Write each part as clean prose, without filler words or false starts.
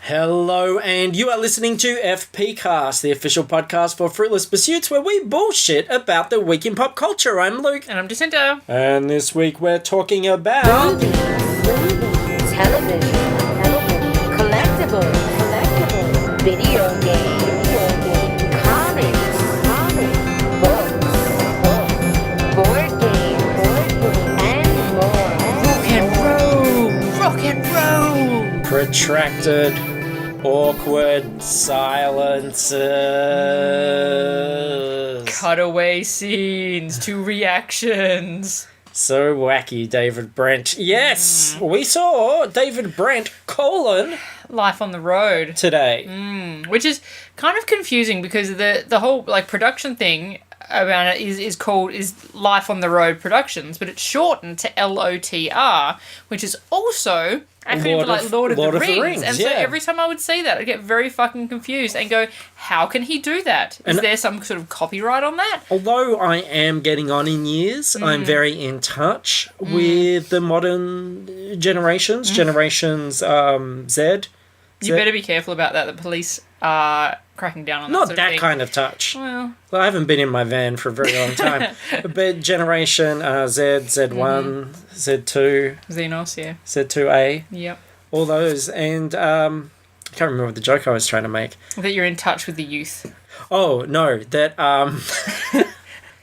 Hello, and you are listening to FPcast, the official podcast for Fruitless Pursuits, where we bullshit about the week in pop culture. I'm Luke. And I'm Jacinta. And this week we're talking about... movies, television, collectibles, video games, comics, books, board games, and more. Rock and roll! protracted, awkward silences. Cutaway scenes, 2 reactions. So wacky, David Brent. Yes, we saw David Brent, Life on the Road. today. Which is kind of confusing because the whole production thing about it is called Life on the Road Productions, but it's shortened to LOTR, which is also acronym for Lord of the Rings. And so every time I would see that, I'd get very fucking confused and go, how can he do that? Is there some sort of copyright on that? Although I am getting on in years, I'm very in touch with the modern generations. Generations Z. You better be careful about that. The police are cracking down on that Not sort that of thing. kind of touch. Well, I haven't been in my van for a very long time. But Generation Z, Z1, Z2, Xenos, yeah. Z2A, Yep. all those. And I can't remember the joke I was trying to make. That you're in touch with the youth. Oh, no, that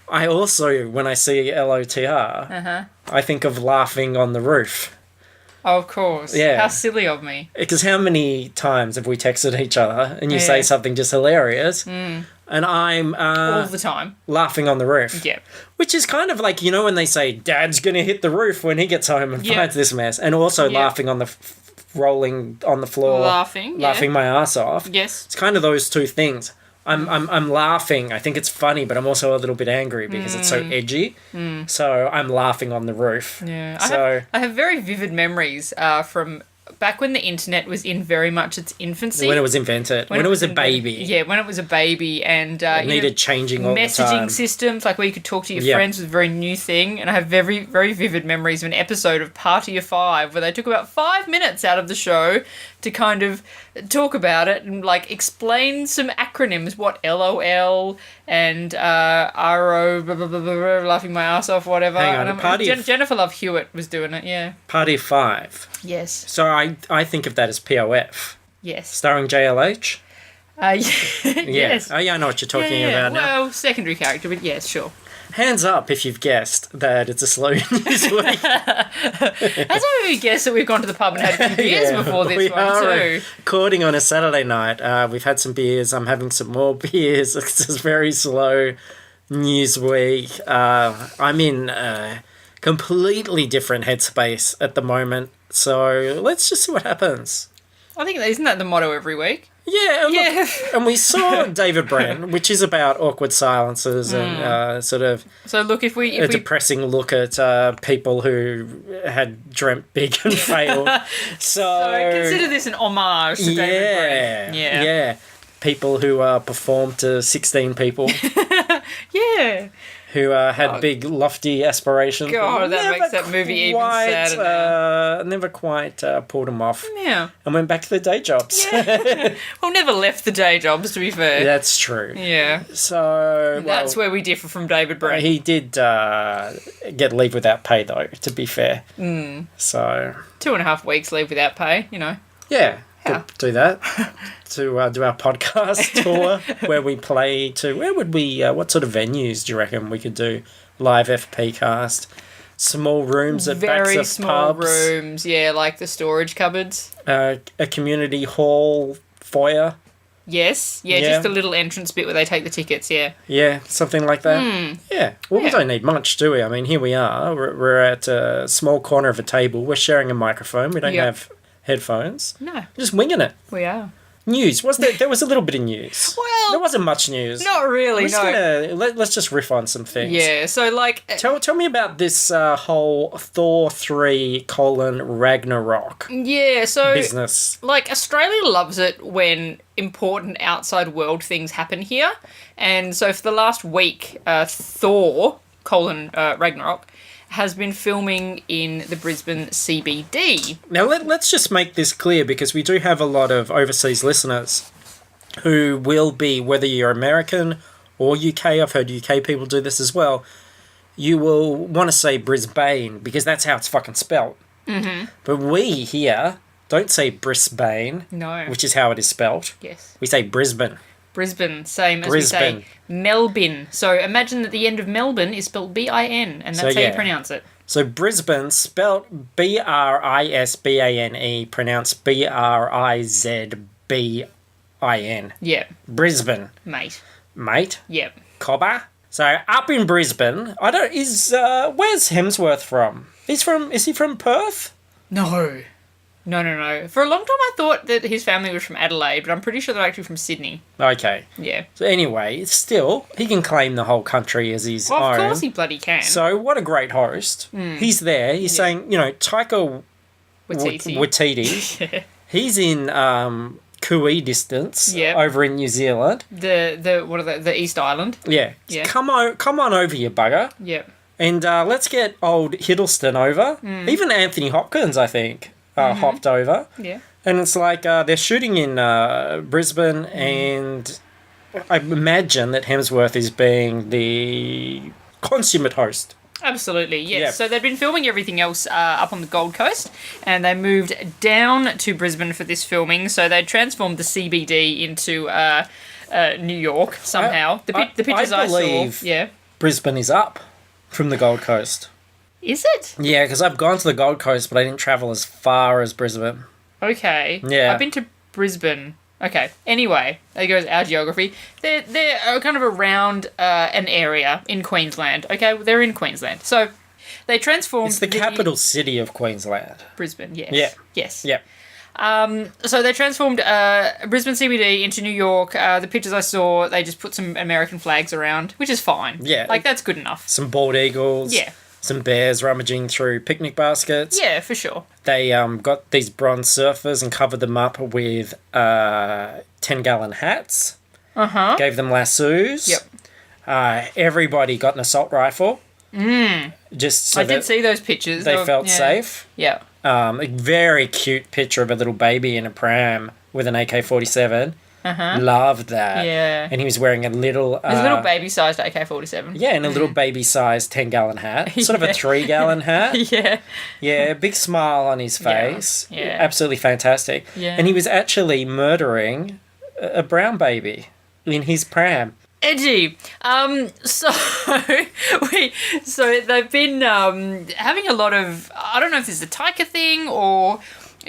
I also, when I see LOTR, I think of laughing on the roof. Oh, of course. Yeah. How silly of me. Because how many times have we texted each other and you say something just hilarious and I'm All the time. laughing on the roof? Yeah. Which is kind of like, when they say Dad's going to hit the roof when he gets home and finds this mess. And also laughing on the rolling on the floor. Laughing my ass off. Yes. It's kind of those two things. I'm laughing. I think it's funny, but I'm also a little bit angry because it's so edgy. So I'm laughing on the roof. Yeah. So I have very vivid memories from back when the internet was in very much its infancy. when it was invented, when it was a baby. Yeah, when it was a baby and It needed changing all the messaging time. systems, like where you could talk to your friends, was a very new thing. And I have very, very vivid memories of an episode of Party of Five where they took about 5 minutes out of the show to kind of talk about it and explain some acronyms, what LOL and RO, blah, blah, blah, blah, laughing my ass off, whatever. Hang on, Jennifer Love Hewitt was doing it, yeah. Party of Five. Yes. So I think of that as POF. Yes. Starring JLH. Yes. Oh, yeah, I know what you're talking about now. Well, secondary character, but yes, sure. Hands up if you've guessed that it's a slow news week. That's why we guessed that we've gone to the pub and had a few beers before this one too. Recording on a Saturday night. We've had some beers. I'm having some more beers. It's just very slow news week. I'm in a completely different headspace at the moment. So let's just see what happens. I think isn't that the motto every week? Yeah, look, and we saw David Brent, which is about awkward silences and sort of So look, if we depressing look at people who had dreamt big and failed. So consider this an homage to David Brent. Yeah. People who performed to 16 people. Yeah. Who had big, lofty aspirations. God, that makes that movie even sadder. Never quite pulled them off. Yeah. And went back to their day jobs. Yeah. Well, never left the day jobs, to be fair. That's true. Yeah. So... That's where we differ from David Brent. He did get leave without pay, though, to be fair. So... 2.5 weeks leave without pay, Yeah. Yeah. Do that. To do our podcast tour where we play to... Where would we... what sort of venues do you reckon we could do live FP cast? Small rooms at backs Very of small pubs. rooms, yeah, like the storage cupboards. A community hall foyer. Yes, yeah, just a little entrance bit where they take the tickets, yeah. Yeah, something like that. Yeah. Well, we don't need much, do we? I mean, here we are. We're at a small corner of a table. We're sharing a microphone. We don't have headphones. No. We're just winging it. We are. News. There was a little bit of news. Well... There wasn't much news. Not really, Let's just riff on some things. Yeah, so Tell me about this whole Thor 3 Ragnarok yeah, so business. Australia loves it when important outside world things happen here. And so for the last week, Thor Ragnarok has been filming in the Brisbane CBD. Now, let's just make this clear, because we do have a lot of overseas listeners who will be, whether you're American or UK, I've heard UK people do this as well, you will want to say Brisbane, because that's how it's fucking spelt. Mm-hmm. But we here don't say Brisbane, No. which is how it is spelt. Yes. We say Brisbane. Brisbane, same as Brisbane. we say Melbourne. So imagine that the end of Melbourne is spelled B-I-N, and that's how you pronounce it. So Brisbane, spelt Brisbane, pronounced Brizbin. Yeah, Brisbane. mate. Mate? Yep. Cobber? So up in Brisbane, where's Hemsworth from? Is he from Perth? No. For a long time I thought that his family was from Adelaide, but I'm pretty sure they're actually from Sydney. Okay. Yeah. So anyway, still, he can claim the whole country as his Well, own. of course he bloody can. So what a great host. He's there. He's saying, Taika Waititi. Yeah. He's in Kui distance Yep. over in New Zealand. The East Island. Yeah. Yeah. Come on over, you bugger. Yep. And let's get old Hiddleston over. Even Anthony Hopkins, I think, hopped over. Yeah. And it's like they're shooting in Brisbane, and I imagine that Hemsworth is being the consummate host. Absolutely, yes. Yeah. So they'd been filming everything else up on the Gold Coast, and they moved down to Brisbane for this filming. So they transformed the CBD into New York somehow. The pictures I believe saw, yeah. Brisbane is up from the Gold Coast. Is it? Yeah, because I've gone to the Gold Coast, but I didn't travel as far as Brisbane. Okay. Yeah. I've been to Brisbane. Okay. Anyway, there goes our geography. They're kind of around an area in Queensland. Okay, they're in Queensland. So they transformed. It's the capital city of Queensland. Brisbane. Yes. Yeah. Yes. Yeah. So they transformed Brisbane CBD into New York. The pictures I saw, they just put some American flags around, which is fine. Yeah. Like, that's good enough. Some bald eagles. Yeah. Some bears rummaging through picnic baskets. Yeah, for sure. They got these bronze surfers and covered them up with 10-gallon hats. Uh-huh. Gave them lassos. Yep. Everybody got an assault rifle. Just so I did see those pictures. they felt yeah. safe. Yeah. A very cute picture of a little baby in a pram with an AK-47. Uh-huh. Loved that. Yeah. And he was wearing a little... There's a little baby-sized AK-47. Yeah, and a little baby-sized 10-gallon hat. Sort of a 3-gallon hat. Yeah. Yeah, big smile on his face. Yeah. Absolutely fantastic. Yeah. And he was actually murdering a brown baby in his pram. Edgy. So they've been having a lot of, I don't know if this is a Taika thing or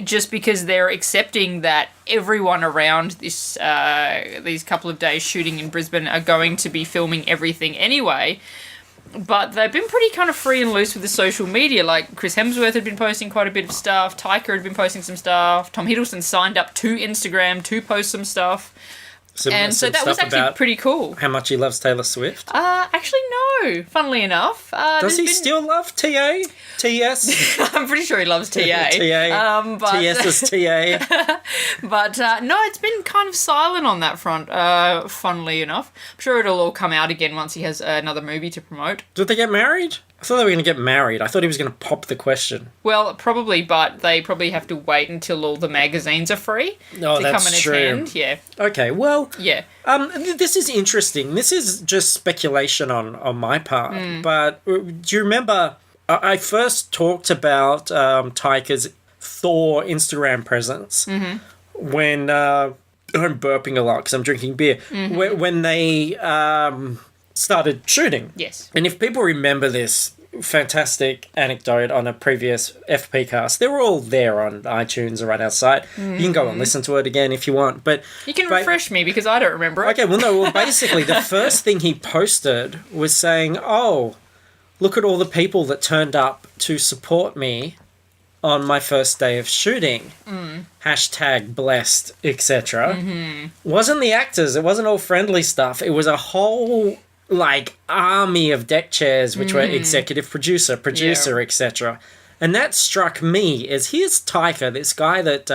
just because they're accepting that everyone around this these couple of days shooting in Brisbane are going to be filming everything anyway. But they've been pretty kind of free and loose with the social media. Like, Chris Hemsworth had been posting quite a bit of stuff. Taika had been posting some stuff. Tom Hiddleston signed up to Instagram to post some stuff. So that was actually pretty cool. How much he loves Taylor Swift. Actually, no. Funnily enough. Does he still love TA? TS? I'm pretty sure he loves TA. TA. TS is TA. But no, it's been kind of silent on that front, funnily enough. I'm sure it'll all come out again once he has another movie to promote. Did they get married? I thought they were going to get married. I thought he was going to pop the question. Well, probably, but they probably have to wait until all the magazines are free to come and attend. Yeah. Okay, well... Yeah. This is interesting. This is just speculation on my part. But do you remember... I first talked about Taika's Thor Instagram presence when... I'm burping a lot because I'm drinking beer. When they... started shooting. Yes. And if people remember this fantastic anecdote on a previous FPcast, they're all there on iTunes or on our site. You can go and listen to it again if you want. But you can refresh me because I don't remember it. Okay, well, basically the first thing he posted was saying, oh, look at all the people that turned up to support me on my first day of shooting. Hashtag blessed, etc. Wasn't the actors. It wasn't all friendly stuff. It was a whole... army of deck chairs which were executive producer, etc. And that struck me as here's Taika, this guy that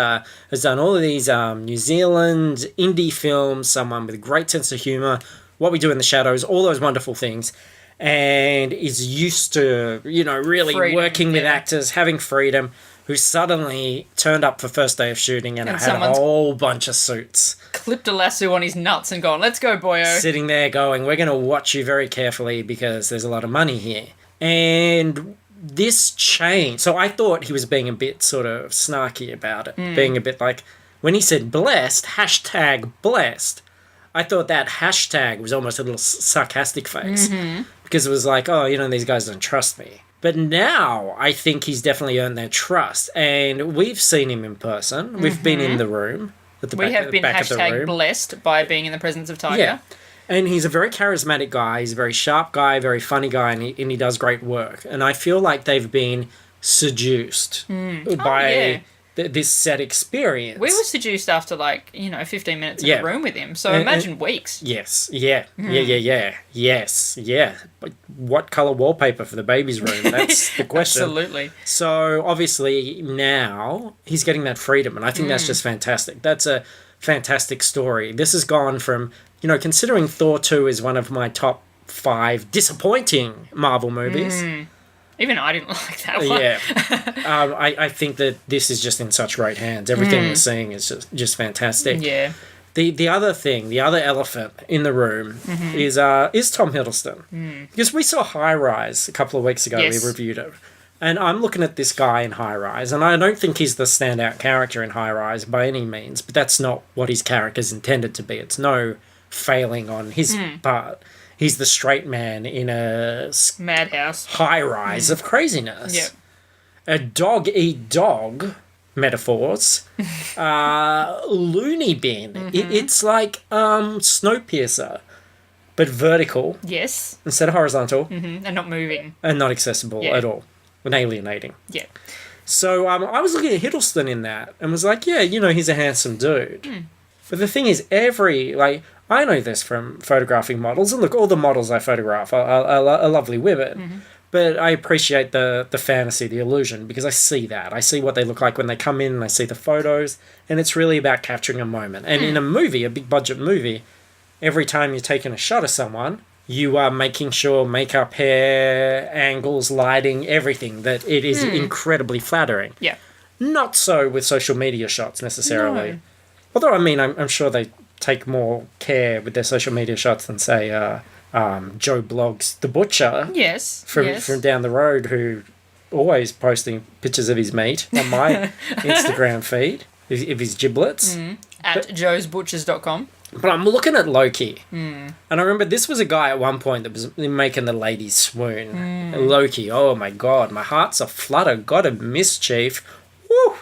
has done all of these New Zealand indie films, someone with a great sense of humour, What We Do in the Shadows, all those wonderful things. and is used to, really Freedom, working with yeah. actors, having freedom, who suddenly turned up for first day of shooting and had a someone's- whole bunch of suits. Clipped a lasso on his nuts and gone, let's go, boyo. Sitting there going, we're going to watch you very carefully because there's a lot of money here. And this change, so I thought he was being a bit sort of snarky about it, being a bit like, when he said blessed, hashtag blessed, I thought that hashtag was almost a little sarcastic face. Because it was like, oh, these guys don't trust me. But now I think he's definitely earned their trust. And we've seen him in person. We've been in the room. At the We back, have been back of the hashtag room. blessed by being in the presence of Tiger. Yeah. And he's a very charismatic guy. He's a very sharp guy, very funny guy, and he does great work. And I feel like they've been seduced by this set experience. We were seduced after 15 minutes in Yeah. a room with him. So And- imagine weeks. Yes. Yeah. Yes. Yeah. But what colour wallpaper for the baby's room? That's the question. Absolutely. So obviously now he's getting that freedom, and I think that's just fantastic. That's a fantastic story. This has gone from, considering Thor 2 is one of my top 5 disappointing Marvel movies. Even I didn't like that one. Yeah. I think that this is just in such great hands. Everything we're seeing is just fantastic. Yeah. The other thing, the other elephant in the room is Tom Hiddleston. Because we saw High Rise a couple of weeks ago. Yes. We reviewed it. And I'm looking at this guy in High Rise, and I don't think he's the standout character in High Rise by any means, but that's not what his character's intended to be. It's no failing on his part. He's the straight man in a Madhouse. high rise of craziness. Yep. A dog-eat-dog metaphors. Loony bin. It's like Snowpiercer, but vertical Yes. instead of horizontal, And not moving. and not accessible Yeah. at all, and alienating. Yeah. So I was looking at Hiddleston in that and was like, yeah, he's a handsome dude. But the thing is, I know this from photographing models, and look, all the models I photograph are lovely women. But I appreciate the fantasy, the illusion, because I see that. I see what they look like when they come in, and I see the photos, and it's really about capturing a moment. And in a movie, a big budget movie, every time you're taking a shot of someone, you are making sure makeup, hair, angles, lighting, everything, that it is incredibly flattering. Yeah. Not so with social media shots necessarily. No. Although, I'm sure they take more care with their social media shots than, say, Joe Blogs, the butcher, Yes. from down the road, who always posting pictures of his meat on my Instagram feed, of his giblets. At joesbutchers.com. But I'm looking at Loki, and I remember this was a guy at one point that was making the ladies swoon. Loki, oh my god, my heart's a flutter. God of mischief. Woo!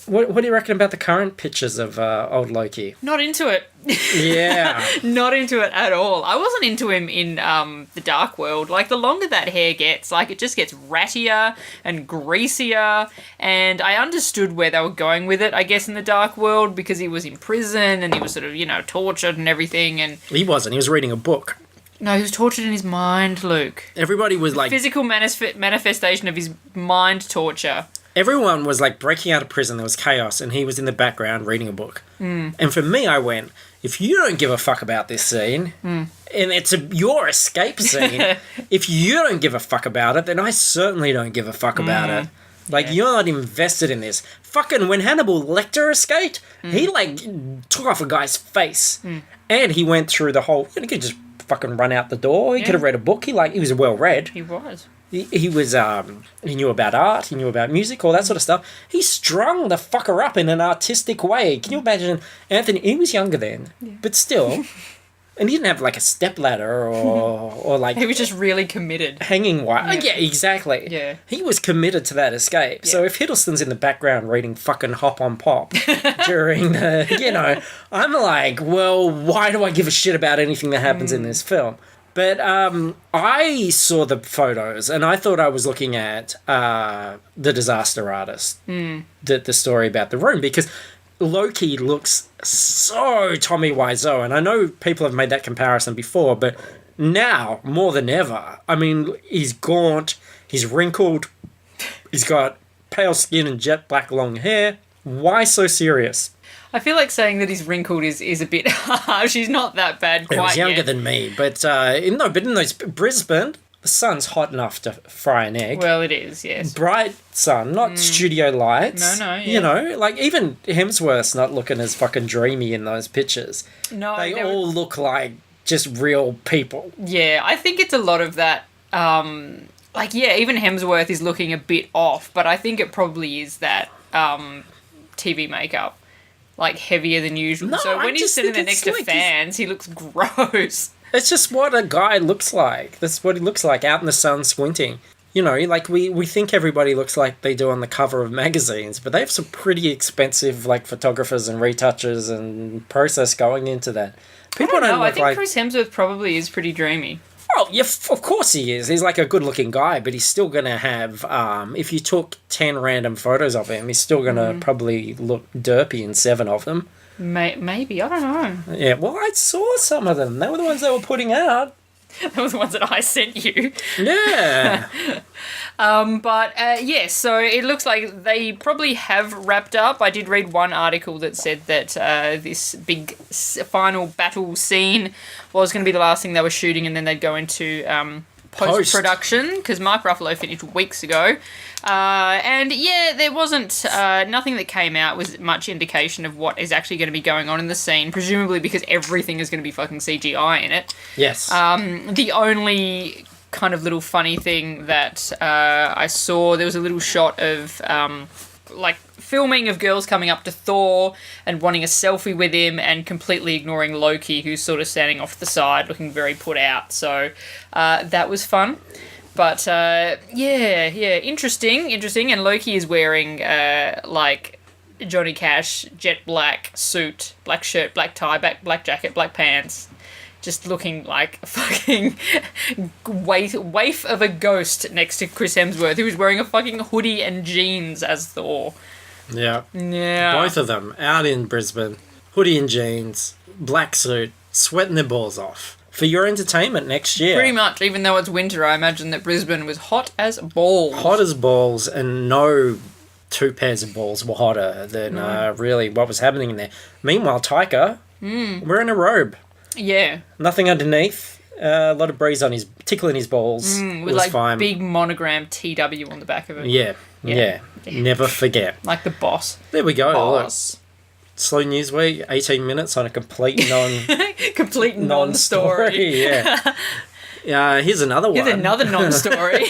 What do you reckon about the current pictures of old Loki? Not into it. Yeah. Not into it at all. I wasn't into him in the Dark World. The longer that hair gets, it just gets rattier and greasier. And I understood where they were going with it, I guess, in the Dark World, because he was in prison and he was sort of, tortured and everything. And He wasn't. He was reading a book. no, he was tortured in his mind, Luke. Everybody was like... Physical manifestation of his mind torture. Everyone was like breaking out of prison. There was chaos, and he was in the background reading a book. And for me, I went, if you don't give a fuck about this scene, and it's your escape scene, if you don't give a fuck about it, then I certainly don't give a fuck about it. You're not invested in this. Fucking when Hannibal Lecter escaped, he took off a guy's face, and he went through the whole. He could just fucking run out the door. He could have read a book. He was well read. He was. He was, he knew about art, he knew about music, all that sort of stuff. He strung the fucker up in an artistic way. Can you imagine? Anthony, he was younger then, but still, and he didn't have a stepladder or He was just really committed. hanging wire. Yeah, exactly. Yeah. He was committed to that escape. So if Hiddleston's in the background reading fucking Hop on Pop during the, I'm like, well, why do I give a shit about anything that happens in this film? But I saw the photos, and I thought I was looking at The Disaster Artist, the story about the room, because Loki looks so Tommy Wiseau, and I know people have made that comparison before, but now, more than ever, he's gaunt, he's wrinkled, he's got pale skin and jet black long hair. Why so serious? I feel like saying that he's wrinkled is a bit harsh. He's not that bad quite He's younger yet. than me, but in those Brisbane, the sun's hot enough to fry an egg. Well, it is, yes. Bright sun, not studio lights. No, yeah. You know, like even Hemsworth's not looking as fucking dreamy in those pictures. No, They all look like just real people. Yeah, I think it's a lot of that. Even Hemsworth is looking a bit off, but I think it probably is that TV makeup, like heavier than usual. No, so I when he's just sitting there think next it's to like fans, he looks gross. It's just what a guy looks like. That's what he looks like out in the sun squinting. You know, like we think everybody looks like they do on the cover of magazines, but they have some pretty expensive like photographers and retouchers and process going into that. People don't I look think like. Chris Hemsworth probably is pretty dreamy. Oh, yeah, of course he is. He's like a good-looking guy, but he's still gonna have. If you took 10 random photos of him, he's still gonna probably look derpy in 7 of them. Maybe, I don't know. Yeah, well, I saw some of them. They were the ones they were putting out. Those were the ones that I sent you. Yeah. So it looks like they probably have wrapped up. I did read one article that said that this big final battle scene was going to be the last thing they were shooting, and then they'd go into post-production, because Mark Ruffalo finished weeks ago. There wasn't nothing that came out was much indication of what is actually going to be going on in the scene, presumably because everything is going to be fucking CGI in it. Yes. The only kind of little funny thing that I saw, there was a little shot of filming of girls coming up to Thor and wanting a selfie with him and completely ignoring Loki, who's sort of standing off the side looking very put out. So that was fun. But interesting. And Loki is wearing Johnny Cash, jet black suit, black shirt, black tie, black jacket, black pants. Just looking like a fucking waif of a ghost next to Chris Hemsworth, who was wearing a fucking hoodie and jeans as Thor. Yeah. Yeah. Both of them out in Brisbane. Hoodie and jeans, black suit, sweating their balls off. For your entertainment next year. Pretty much, even though it's winter, I imagine that Brisbane was hot as balls. Hot as balls, and no 2 pairs of balls were hotter than really what was happening in there. Meanwhile, Taika, wearing a robe. Yeah. Nothing underneath. A lot of breeze on his, tickling his balls. With was like fine. big monogram TW on the back of it. Yeah. Never forget. Like the boss. There we go. Boss. Look. Slow news week, 18 minutes on a complete Complete non-story. Yeah. Here's another one. Here's another non-story.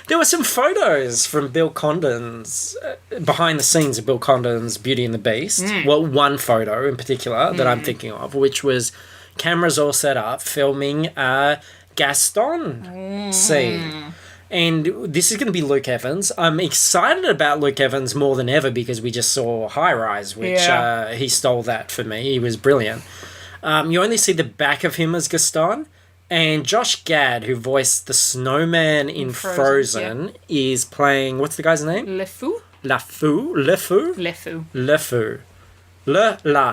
There were some photos from Bill Condon's, behind the scenes of Bill Condon's Beauty and the Beast. Well, one photo in particular that I'm thinking of, which was cameras all set up filming a Gaston scene. And this is going to be Luke Evans. I'm excited about Luke Evans more than ever because we just saw High Rise, which he stole that for me. He was brilliant. You only see the back of him as Gaston. And Josh Gad, who voiced the snowman in Frozen, is playing... What's the guy's name? LeFou? LeFou.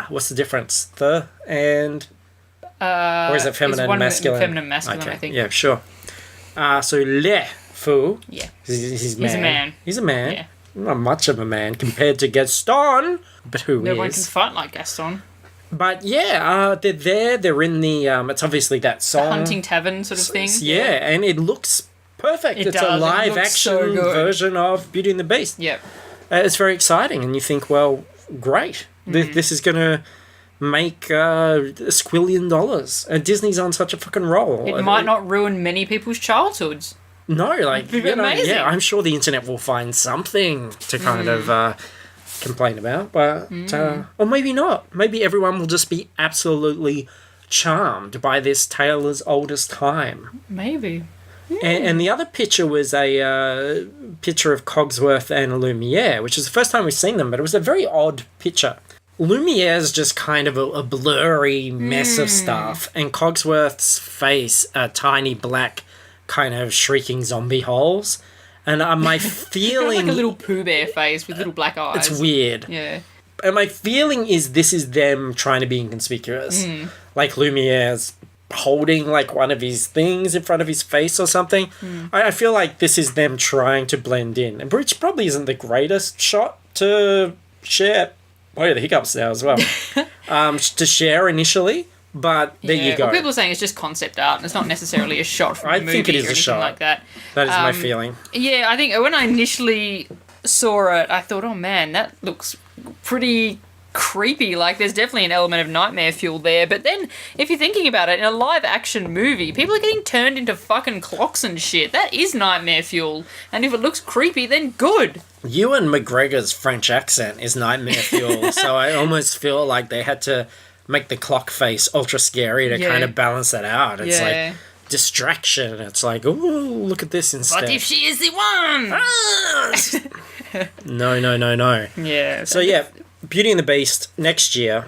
What's the difference? The and... or is it feminine, masculine? Feminine, masculine, okay. I think. Yeah, sure. So LeFou. Yeah. He's a man. He's a man. Yeah. Not much of a man compared to Gaston, but who No one can is. fight like Gaston. But yeah, they're there. They're in the... it's obviously that song. Hunting tavern sort of thing. Yeah, and it looks perfect. It It's does. a It live looks action so good. version of Beauty and the Beast. Yep. It's very exciting, and you think, well, great. This is going to make $1 squillion, and Disney's on such a fucking roll. It might not ruin many people's childhoods. No, like, It'd be amazing. yeah, I'm sure the internet will find something to kind of complain about, but or maybe not. Maybe everyone will just be absolutely charmed by this tale as old as time. Maybe. And the other picture was a picture of Cogsworth and Lumiere, which is the first time we've seen them, but it was a very odd picture. Lumiere's just kind of a blurry mess of stuff, and Cogsworth's face are tiny black kind of shrieking zombie holes. And my feeling... like a little Pooh Bear face with little black eyes. It's weird. Yeah. And my feeling is this is them trying to be inconspicuous. Like Lumiere's holding like one of his things in front of his face or something. I feel like this is them trying to blend in, which probably isn't the greatest shot to share Oh yeah, the hiccups now as well. To share initially, but there you go. Well, people are saying it's just concept art and it's not necessarily a shot from a movie think it is or a anything shot. like that. That is my feeling. Yeah, I think when I initially saw it, I thought, oh man, that looks pretty creepy. Like, there's definitely an element of nightmare fuel there. But then, if you're thinking about it, in a live action movie, people are getting turned into fucking clocks and shit. That is nightmare fuel. And if it looks creepy, then good. Ewan McGregor's French accent is nightmare fuel, so I almost feel like they had to make the clock face ultra scary to kind of balance that out. It's like distraction. It's like, oh, look at this instead. What if she is the one? No. Yeah. So yeah, Beauty and the Beast next year.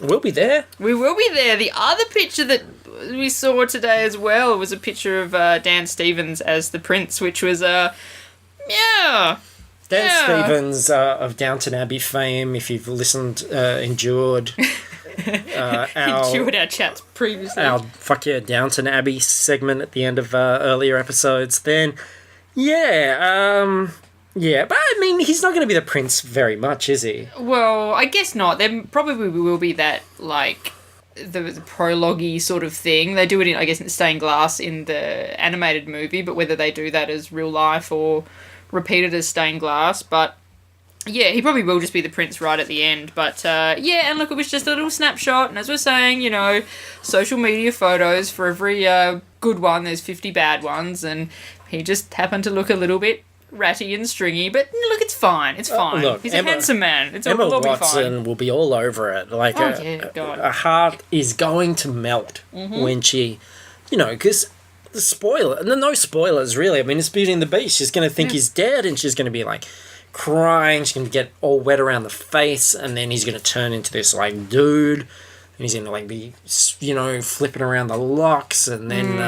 We'll be there. We will be there. The other picture that we saw today as well was a picture of Dan Stevens as the prince, which was Dan Stevens of Downton Abbey fame, if you've listened, endured endured our chats previously. Our fuck yeah Downton Abbey segment at the end of earlier episodes. Then, but I mean, he's not going to be the prince very much, is he? Well, I guess not. There probably will be that, like, the prologue-y sort of thing. They do it, I guess, in stained glass in the animated movie, but whether they do that as real life or repeat it as stained glass. But, yeah, he probably will just be the prince right at the end. But, and look, it was just a little snapshot. And as we're saying, you know, social media photos, for every good one, there's 50 bad ones. And he just happened to look a little bit ratty and stringy, but look, it's fine. It's fine. Look, he's a handsome man. Emma it'll Watson be fine. will be all over it. Like, a heart is going to melt when she, you know, because the spoiler, no spoilers really. I mean, it's Beauty and the Beast. She's going to think he's dead, and she's going to be like crying. She's going to get all wet around the face, and then he's going to turn into this like dude. And he's going to, like, be, you know, flipping around the locks. And then,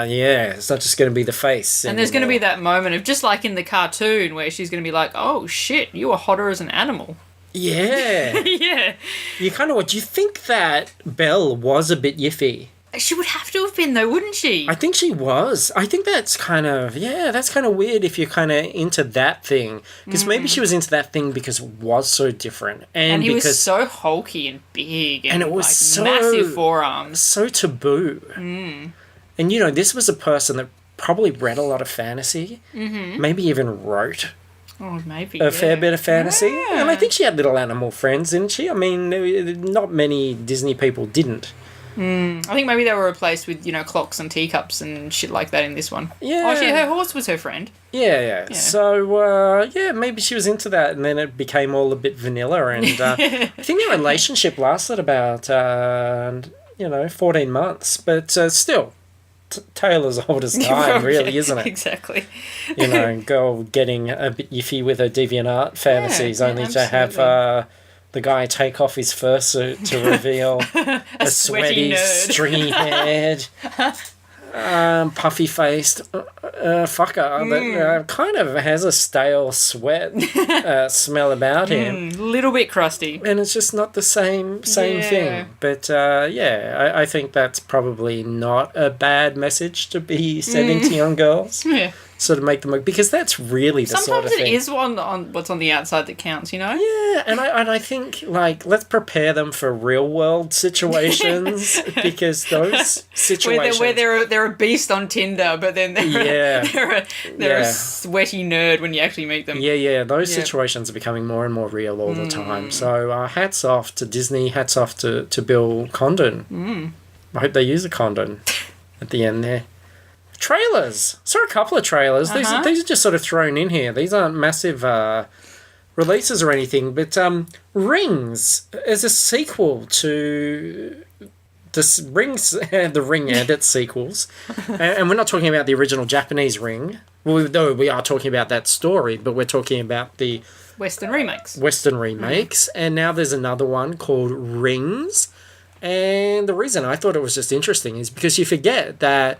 it's not just going to be the face. And there's going to be that moment of, just like in the cartoon, where she's going to be like, oh, shit, you are hotter as an animal. Yeah. Yeah. You kind of, do you think that Belle was a bit yiffy? She would have to have been, though, wouldn't she? I think she was. I think that's kind of, that's kind of weird if you're kind of into that thing. Because maybe she was into that thing because it was so different. And he because was so hulky and big. And it was like, so massive forearms. So taboo. And, you know, this was a person that probably read a lot of fantasy. Maybe even wrote a fair bit of fantasy. And I think she had little animal friends, didn't she? I mean, not many Disney people didn't. I think maybe they were replaced with, you know, clocks and teacups and shit like that in this one. Yeah. Oh, her horse was her friend. Yeah. So, maybe she was into that, and then it became all a bit vanilla. And I think their relationship lasted about, 14 months. But still, tale as old as time, really, isn't it? Exactly. You know, girl getting a bit yiffy with her DeviantArt fantasies, only to have the guy take off his fursuit to reveal a sweaty stringy haired, puffy-faced fucker that kind of has a stale sweat smell about him. Little bit crusty. And it's just not the same thing. But, I think that's probably not a bad message to be sending to young girls. Yeah. Sort of make them... Because that's really the sort of thing. Sometimes it is on what's on the outside that counts, you know? Yeah, and I think, like, let's prepare them for real-world situations, because those situations... Where they're a beast on Tinder, but then they're a sweaty nerd when you actually meet them. Yeah, those situations are becoming more and more real all the time. So hats off to Disney, hats off to Bill Condon. I hope they use a condon at the end there. Trailers. Saw a couple of trailers. These are just sort of thrown in here. These aren't massive releases or anything, but Rings is a sequel to the Rings, the Ring and its sequels. And we're not talking about the original Japanese Ring. Well, though we are talking about that story, but we're talking about the Western remakes. And now there's another one called Rings. And the reason I thought it was just interesting is because you forget that,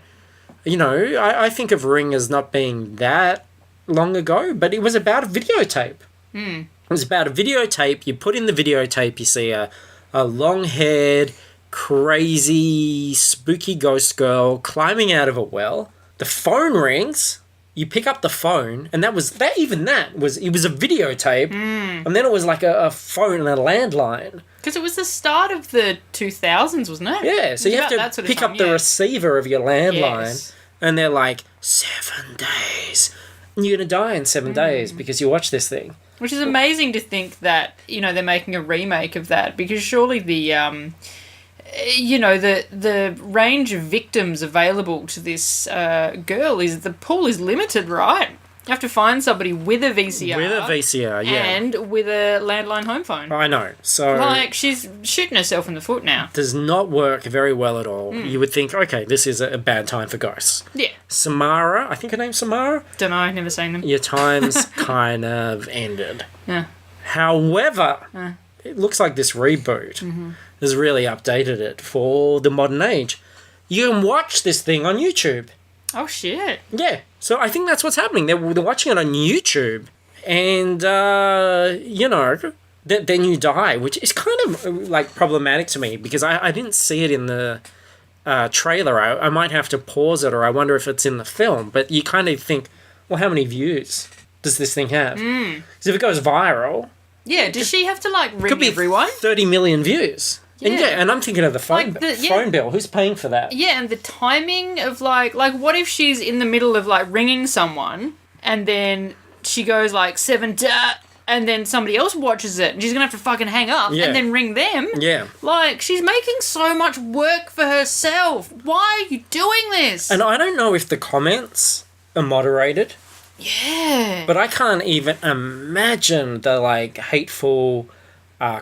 you know, I think of Ring as not being that long ago, but it was about a videotape. It was about a videotape. You put in the videotape, you see a long-haired, crazy, spooky ghost girl climbing out of a well. The phone rings, you pick up the phone, and it was a videotape, and then it was like a phone and a landline. Because it was the start of the 2000s, wasn't it? Yeah, so you have to That sort of pick time, up the receiver of your landline, Yes. and they're like, 7 days. And you're going to die in 7 days because you watch this thing. Which is amazing to think that, they're making a remake of that, because surely the range of victims available to this girl the pool is limited, right? You have to find somebody with a VCR. With a VCR, yeah. And with a landline home phone. I know. So Like, she's shooting herself in the foot now. does not work very well at all. You would think, okay, this is a bad time for ghosts. Yeah. Samara, I think her name's Samara. Don't know, never seen them. Your time's kind of ended. Yeah. However, it looks like this reboot has really updated it for the modern age. You can watch this thing on YouTube. Oh, shit. Yeah. So I think that's what's happening. They're watching it on YouTube, and then you die, which is kind of like problematic to me because I didn't see it in the trailer. I might have to pause it, or I wonder if it's in the film. But you kind of think, well, how many views does this thing have? Because if it goes viral, Yeah, does she have to, like, ring could be everyone? 30 million views. Yeah. And I'm thinking of the phone Like phone bill. Who's paying for that? Yeah, and the timing of, like, what if she's in the middle of, like, ringing someone, and then she goes, like, 7, and then somebody else watches it, and she's gonna have to fucking hang up, Yeah. and then ring them? Yeah. Like, she's making so much work for herself. Why are you doing this? And I don't know if the comments are moderated. Yeah. But I can't even imagine the, like, hateful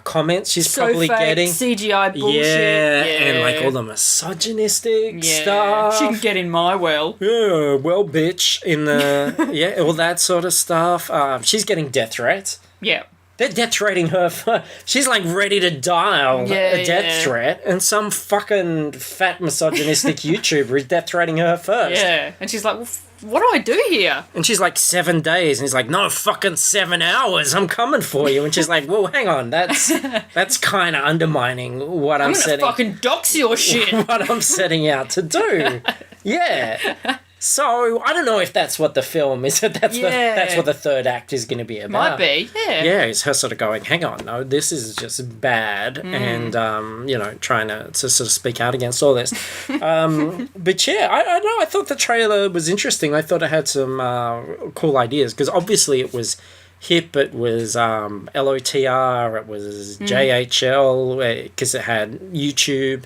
comments she's so probably fake, getting. CGI bullshit. Yeah, and, like, all the misogynistic stuff. She can get in my well. Yeah, well, bitch, in the... yeah, all that sort of stuff. She's getting death threats. Yeah. They're death threatening her. She's, like, ready to dial a death threat, and some fucking fat misogynistic YouTuber is death threatening her first. Yeah. And she's like, well, what do I do here? And she's like, 7 days. And he's like, no, fucking 7 hours. I'm coming for you. And she's like, well, hang on. That's kind of undermining what I'm gonna setting... fucking dox your shit. what I'm setting out to do. Yeah. So, I don't know if that's what the film is. That's what the third act is going to be about. Might be, yeah. Yeah, it's her sort of going, hang on, no, this is just bad. And, trying to sort of speak out against all this. But yeah, I know, I thought the trailer was interesting. I thought it had some cool ideas. Because obviously it was hip, it was LOTR, it was JHL, because it had YouTube.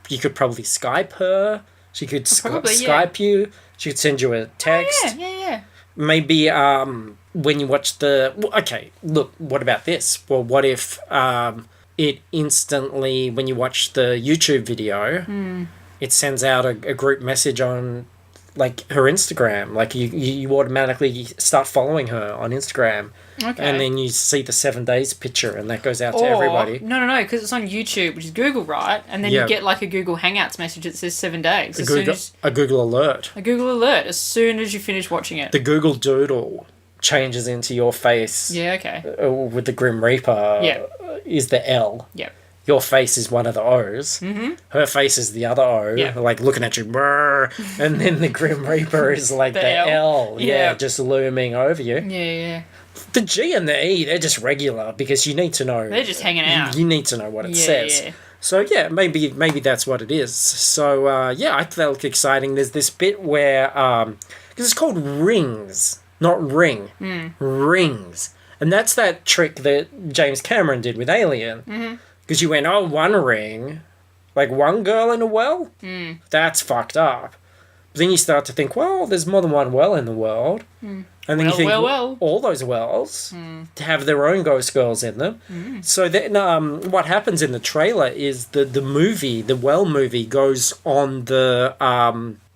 You could probably Skype her. She could Skype you. She could send you a text. Oh, yeah. Maybe when you watch the... Okay, look, what about this? Well, what if it instantly, when you watch the YouTube video, it sends out a group message on, like, her Instagram. Like, you automatically start following her on Instagram. Okay. And then you see the 7 days picture, and that goes out to everybody. No, because it's on YouTube, which is Google, right? And then you get, like, a Google Hangouts message that says 7 days. A Google alert. A Google alert as soon as you finish watching it. The Google Doodle changes into your face. Yeah, okay. With the Grim Reaper is the L. Yep. Your face is one of the O's. Mm-hmm. Her face is the other O. Yeah. Like, looking at you. Brr, and then the Grim Reaper is like the L. Yeah, just looming over you. Yeah. The G and the E, they're just regular because you need to know. They're just hanging out. You need to know what it says. Yeah. So, yeah, maybe that's what it is. So, I felt exciting. There's this bit where... Because it's called Rings, not Ring. Rings. And that's that trick that James Cameron did with Alien. Because you went, one ring, like one girl in a well? That's fucked up. But then you start to think, well, there's more than one well in the world. And then you think, all those wells have their own ghost girls in them. So then what happens in the trailer is the movie, the well movie, goes on the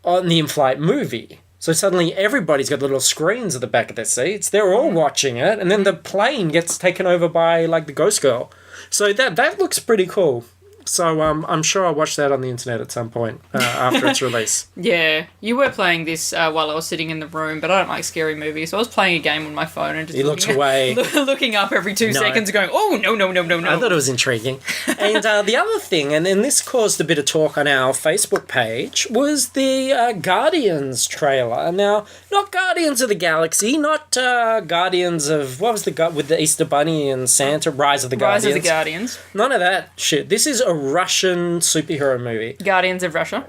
in-flight movie. So suddenly everybody's got little screens at the back of their seats. They're all watching it. And then the plane gets taken over by, like, the ghost girl. So that looks pretty cool. So I'm sure I'll watch that on the internet at some point after its release. Yeah, you were playing this while I was sitting in the room, but I don't like scary movies, so I was playing a game on my phone and just You looked away. looking up every 2 seconds and going, oh, no. I thought it was intriguing. And the other thing, and then this caused a bit of talk on our Facebook page, was the Guardians trailer. Now, not Guardians of the Galaxy, not Guardians of, what was with the Easter Bunny and Santa, Rise of the Guardians. Rise of the Guardians. None of that shit. This is a Russian superhero movie. Guardians of Russia.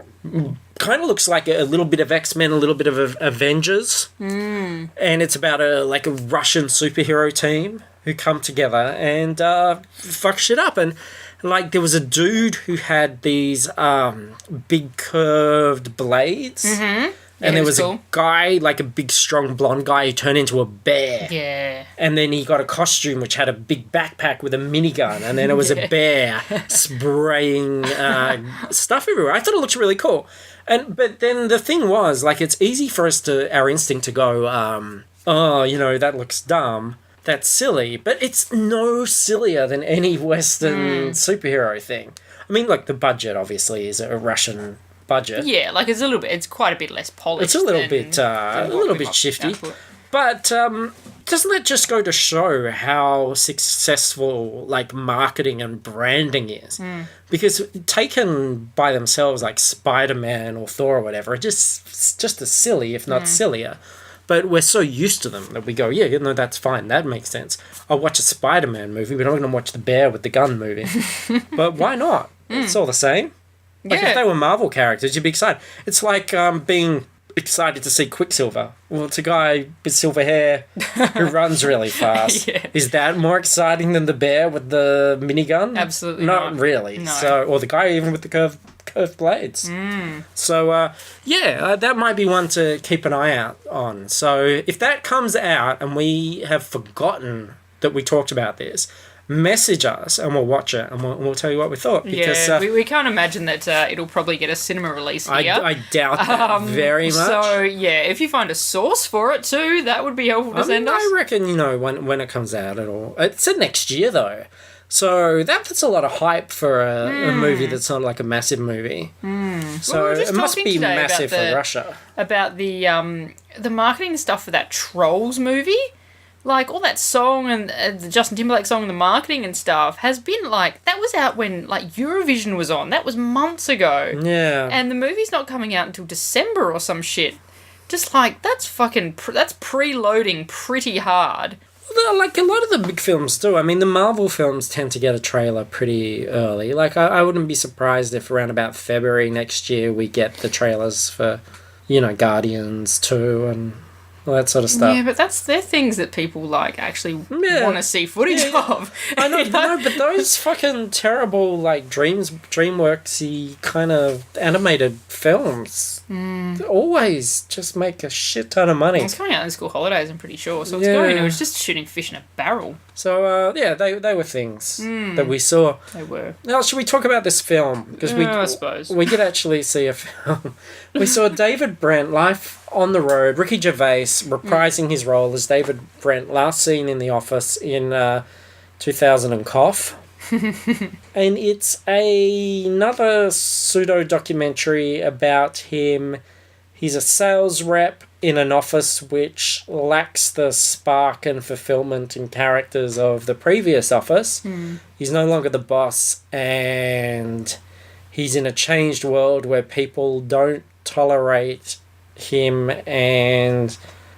Kind of looks like a little bit of X-Men, a little bit of Avengers. And it's about a Russian superhero team who come together and fuck shit up. And like there was a dude who had these big curved blades. Mm-hmm. And there was cool. A guy, like a big, strong, blonde guy who turned into a bear. Yeah. And then he got a costume which had a big backpack with a minigun. And then it was a bear spraying stuff everywhere. I thought it looked really cool. But then the thing was, like, it's easy for us our instinct to go, that looks dumb. That's silly. But it's no sillier than any Western superhero thing. I mean, like, the budget, obviously, is a Russian budget. Yeah, like it's quite a bit less polished. It's a little bit shifty. But doesn't that just go to show how successful like marketing and branding is? Because taken by themselves, like Spider-Man or Thor or whatever, it's just as silly, if not sillier. But we're so used to them that we go, yeah, no, that's fine. That makes sense. I'll watch a Spider-Man movie, but I'm not going to watch the bear with the gun movie. But why not? It's all the same. Like, if they were Marvel characters, you'd be excited. It's like being excited to see Quicksilver. Well, it's a guy with silver hair who runs really fast. Yeah. Is that more exciting than the bear with the minigun? Absolutely not. Not really. No. So, or the guy even with the curved blades. So, that might be one to keep an eye out on. So, if that comes out and we have forgotten that we talked about this, message us and we'll watch it and we'll tell you what we thought. Because, we can't imagine that it'll probably get a cinema release here. I doubt that very much. So, yeah, if you find a source for it too, that would be helpful to send us. I reckon, when it comes out, it's next year though. So that puts a lot of hype for a movie that's not like a massive movie. So it must be massive for Russia. About the marketing stuff for that Trolls movie. Like, all that song and the Justin Timberlake song and the marketing and stuff has been, like, that was out when, like, Eurovision was on. That was months ago. Yeah. And the movie's not coming out until December or some shit. Just, like, that's preloading pretty hard. Well, like, a lot of the big films do. I mean, the Marvel films tend to get a trailer pretty early. Like, I wouldn't be surprised if around about February next year we get the trailers for, Guardians 2 and all that sort of stuff. Yeah, but they're things that people like actually want to see footage of. I know, no, but those fucking terrible like DreamWorks-y kind of animated films always just make a shit ton of money. Well, it's coming out in school holidays, I'm pretty sure. So it was just shooting fish in a barrel. So they were things that we saw. They were. Now, should we talk about this film? Because I suppose we did actually see a film. We saw David Brent live on the road. Ricky Gervais reprising his role as David Brent, last seen in The Office in 2000 and cough. And it's another pseudo documentary about him. He's a sales rep in an office which lacks the spark and fulfillment and characters of the previous office. He's no longer the boss, and he's in a changed world where people don't tolerate him and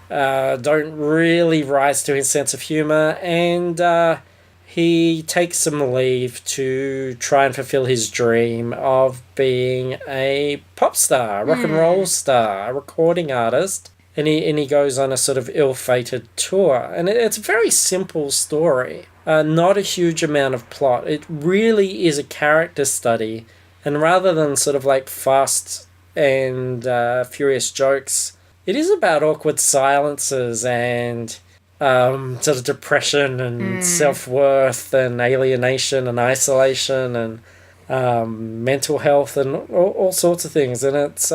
don't really rise to his sense of humour, and he takes some leave to try and fulfill his dream of being a pop star, a rock and roll star, a recording artist. And he goes on a sort of ill-fated tour. And it's a very simple story. Not a huge amount of plot. It really is a character study. And rather than sort of like fast and furious jokes, it is about awkward silences and sort of depression and self-worth and alienation and isolation and mental health and all sorts of things. And it's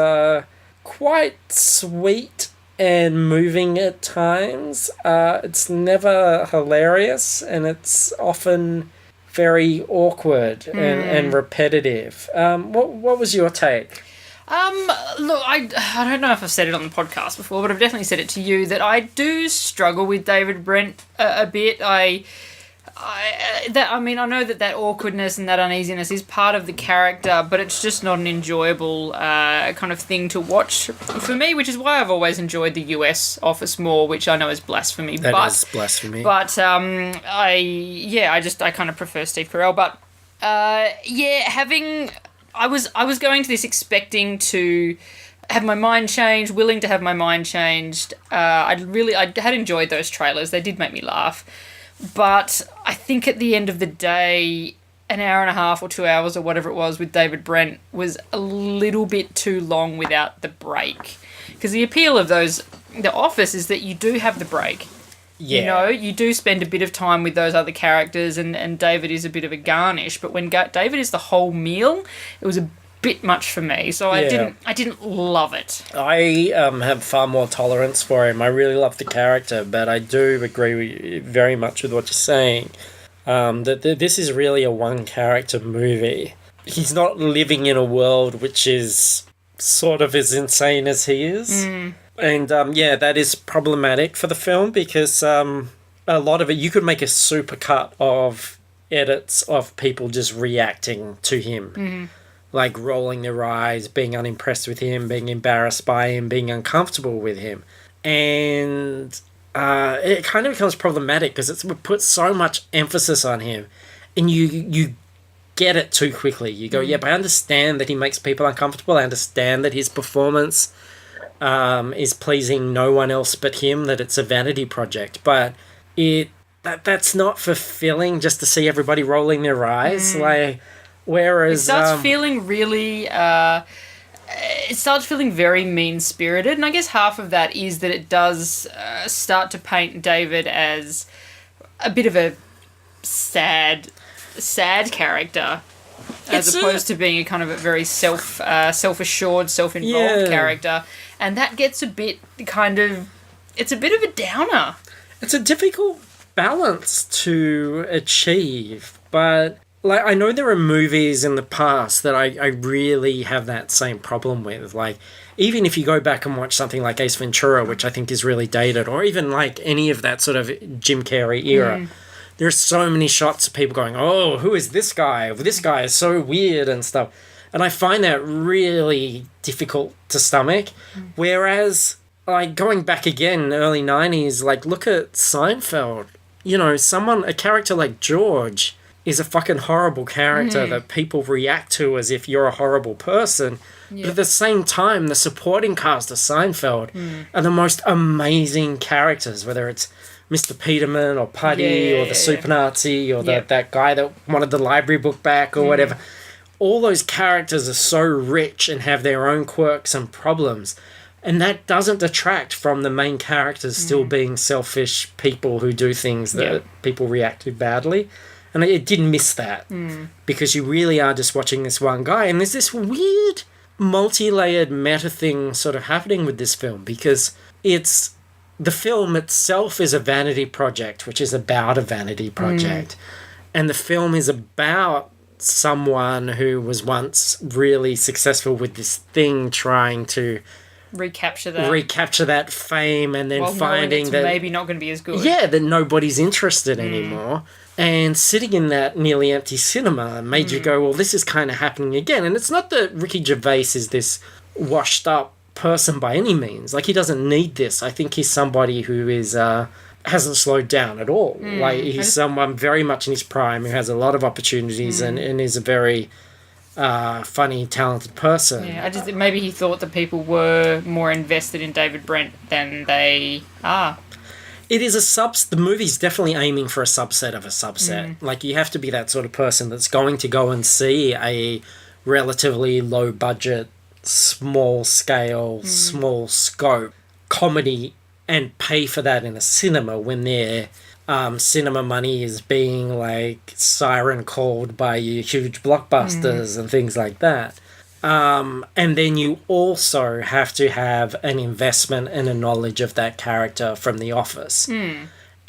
quite sweet and moving at times. It's never hilarious, and it's often very awkward and repetitive. What was your take? Look, I don't know if I've said it on the podcast before, but I've definitely said it to you that I do struggle with David Brent a bit. I know that awkwardness and that uneasiness is part of the character, but it's just not an enjoyable kind of thing to watch for me, which is why I've always enjoyed the US Office more, which I know is blasphemy. That is blasphemy. But I kind of prefer Steve Carell. But I was going to this expecting to have my mind changed, willing to have my mind changed. I had enjoyed those trailers. They did make me laugh. But I think at the end of the day, an hour and a half or 2 hours or whatever it was with David Brent was a little bit too long without the break. Because the appeal of The Office is that you do have the break. Yeah. You know, you do spend a bit of time with those other characters and David is a bit of a garnish. But when David is the whole meal, it was a bit much for me. So I didn't love it. I have far more tolerance for him. I really love the character, but I do agree very much with what you're saying. That this is really a one-character movie. He's not living in a world which is sort of as insane as he is. And, that is problematic for the film because a lot of it, you could make a super cut of edits of people just reacting to him. Like rolling their eyes, being unimpressed with him, being embarrassed by him, being uncomfortable with him. And it kind of becomes problematic because it's put so much emphasis on him. And you get it too quickly. You go, but I understand that he makes people uncomfortable. I understand that his performance is pleasing no one else but him, that it's a vanity project. But that's not fulfilling just to see everybody rolling their eyes. Whereas it starts feeling really it starts feeling very mean-spirited, and I guess half of that is that it does start to paint David as a bit of a sad character as opposed to being a kind of a very self-assured, self-involved character, and that gets a bit it's a bit of a downer. It's a difficult balance to achieve, but like, I know there are movies in the past that I really have that same problem with. Like, even if you go back and watch something like Ace Ventura, which I think is really dated, or even like any of that sort of Jim Carrey era, there's so many shots of people going, oh, who is this guy? This guy is so weird and stuff. And I find that really difficult to stomach. Whereas, like, going back again, early 90s, like, look at Seinfeld. You know, a character like George is a fucking horrible character that people react to as if you're a horrible person. But at the same time, the supporting cast of Seinfeld are the most amazing characters, whether it's Mr. Peterman or Putty or the Super Nazi or that guy that wanted the library book back or whatever. All those characters are so rich and have their own quirks and problems. And that doesn't detract from the main characters still being selfish people who do things that people react to badly. And it didn't miss that because you really are just watching this one guy. And there's this weird multi-layered meta thing sort of happening with this film because the film itself is a vanity project, which is about a vanity project. And the film is about someone who was once really successful with this thing trying to recapture that fame and then finding that maybe not going to be as good. Yeah, that nobody's interested anymore. And sitting in that nearly empty cinema made you go, well, this is kind of happening again. And it's not that Ricky Gervais is this washed up person by any means. Like, he doesn't need this. I think he's somebody who is hasn't slowed down at all. Like, he's someone very much in his prime who has a lot of opportunities and is a very funny, talented person. Yeah, maybe he thought that people were more invested in David Brent than they are. It is the movie's definitely aiming for a subset of a subset. Like, you have to be that sort of person that's going to go and see a relatively low budget, small scale, small scope comedy and pay for that in a cinema when their cinema money is being like siren called by your huge blockbusters and things like that. And then you also have to have an investment and a knowledge of that character from The Office.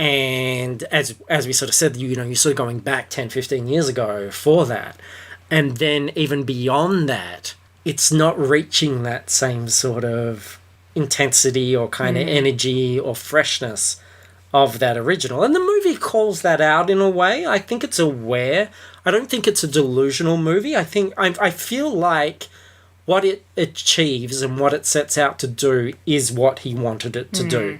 And as we sort of said, you're sort of going back 10, 15 years ago for that. And then even beyond that, it's not reaching that same sort of intensity or kind of energy or freshness of that original. And the movie calls that out in a way. I think it's aware. I don't think it's a delusional movie. I feel like what it achieves and what it sets out to do is what he wanted it to do.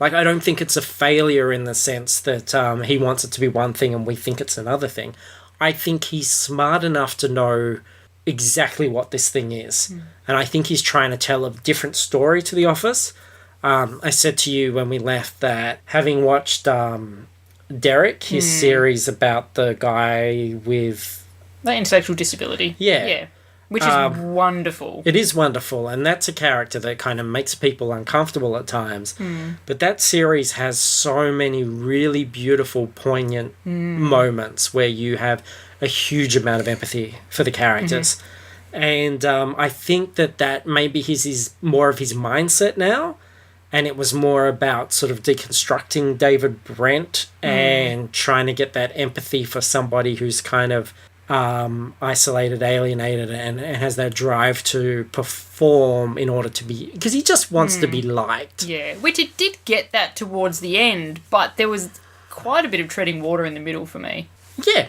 Like, I don't think it's a failure in the sense that he wants it to be one thing and we think it's another thing. I think he's smart enough to know exactly what this thing is. And I think he's trying to tell a different story to The Office. I said to you when we left that having watched Derek, his series about the guy with... the intellectual disability. Yeah. Which is wonderful. It is wonderful, and that's a character that kind of makes people uncomfortable at times. But that series has so many really beautiful, poignant moments where you have a huge amount of empathy for the characters. And I think that maybe is more of his mindset now, and it was more about sort of deconstructing David Brent and trying to get that empathy for somebody who's kind of isolated, alienated, and has that drive to perform in order to be... because he just wants to be liked. Yeah, which it did get that towards the end, but there was quite a bit of treading water in the middle for me. Yeah,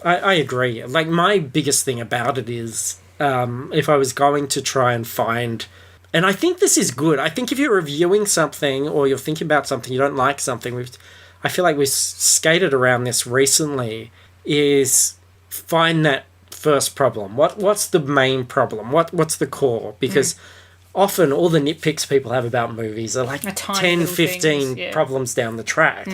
I agree. Like, my biggest thing about it is if I was going to try and find... and I think this is good. I think if you're reviewing something or you're thinking about something, you don't like something, I feel like we've skated around this recently, is... find that first problem. What's the main problem? What's the core? Because often all the nitpicks people have about movies are like 10, 15 problems down the track.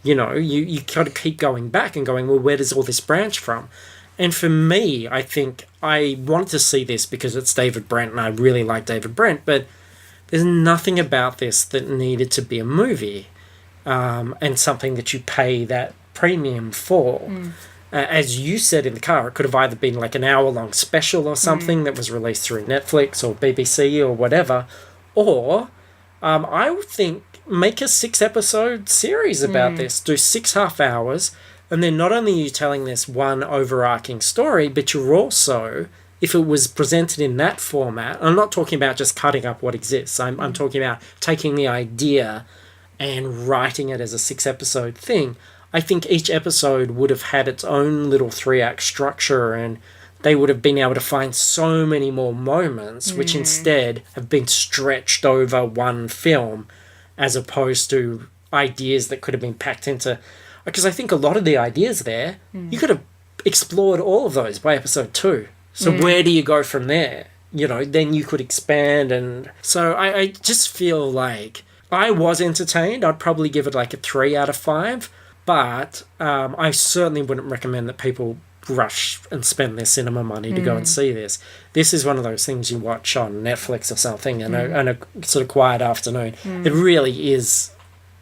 You got to keep going back and going, well, where does all this branch from? And for me, I think I wanted to see this because it's David Brent and I really like David Brent, but there's nothing about this that needed to be a movie and something that you pay that premium for. As you said in the car, it could have either been like an hour-long special or something that was released through Netflix or BBC or whatever, or I would think make a 6-episode series about this. Do 6 half hours, and then not only are you telling this one overarching story, but you're also, if it was presented in that format, I'm not talking about just cutting up what exists, I'm talking about taking the idea and writing it as a 6-episode thing. I think each episode would have had its own little 3-act structure, and they would have been able to find so many more moments, which instead have been stretched over one film, as opposed to ideas that could have been packed into... because I think a lot of the ideas there, you could have explored all of those by episode 2. So where do you go from there? Then you could expand, and... so I just feel like I was entertained. I'd probably give it like a 3 out of 5. But I certainly wouldn't recommend that people rush and spend their cinema money to go and see this. This is one of those things you watch on Netflix or something on a sort of quiet afternoon. It really is